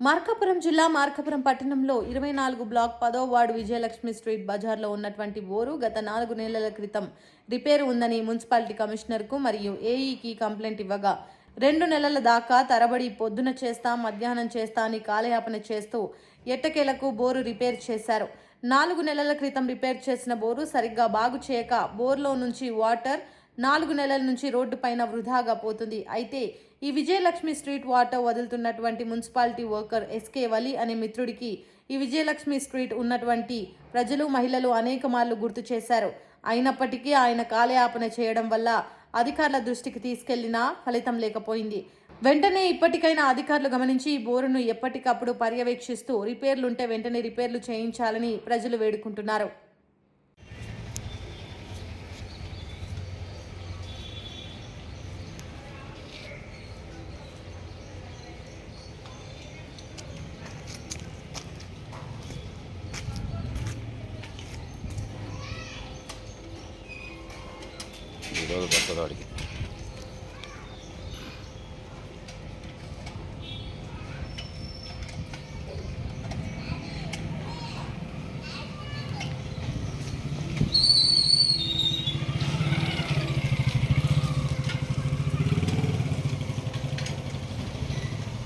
మార్కాపురం జిల్లా మార్కాపురం పట్టణంలో 24 బ్లాక్ 10వ వార్డు విజయలక్ష్మి స్ట్రీట్ బజార్లో ఉన్నటువంటి బోరు గత 4 నెలల క్రితం రిపేర్ ఉందని మున్సిపాలిటీ కమిషనర్కు మరియు ఏఈకి కంప్లైంట్ ఇవ్వగా 2 నెలల దాకా తరబడి పొద్దున చేస్తా మధ్యాహ్నం చేస్తా అని కాలయాపన చేస్తూ ఎట్టకేలకు బోరు రిపేర్ చేశారు. 4 నెలల క్రితం రిపేర్ చేసిన బోరు సరిగ్గా బాగు చేయక బోర్లో నుంచి వాటర్ 4 నెలల నుంచి రోడ్డు పైన వృధాగా పోతుంది. అయితే ఈ విజయలక్ష్మి స్ట్రీట్ వాటర్ వదులుతున్నటువంటి మున్సిపాలిటీ వర్కర్ ఎస్కే వలి అనే మిత్రుడికి ఈ విజయలక్ష్మి స్ట్రీట్ ఉన్నటువంటి ప్రజలు మహిళలు అనేక మార్లు గుర్తు చేశారు. అయినప్పటికీ ఆయన కాలయాపన చేయడం వల్ల అధికారుల దృష్టికి తీసుకెళ్లినా ఫలితం లేకపోయింది. వెంటనే ఇప్పటికైనా అధికారులు గమనించి ఈ బోరును ఎప్పటికప్పుడు పర్యవేక్షిస్తూ రిపేర్లుంటే వెంటనే రిపేర్లు చేయించాలని ప్రజలు వేడుకుంటున్నారు. ఈరోజు కొత్తవాడికి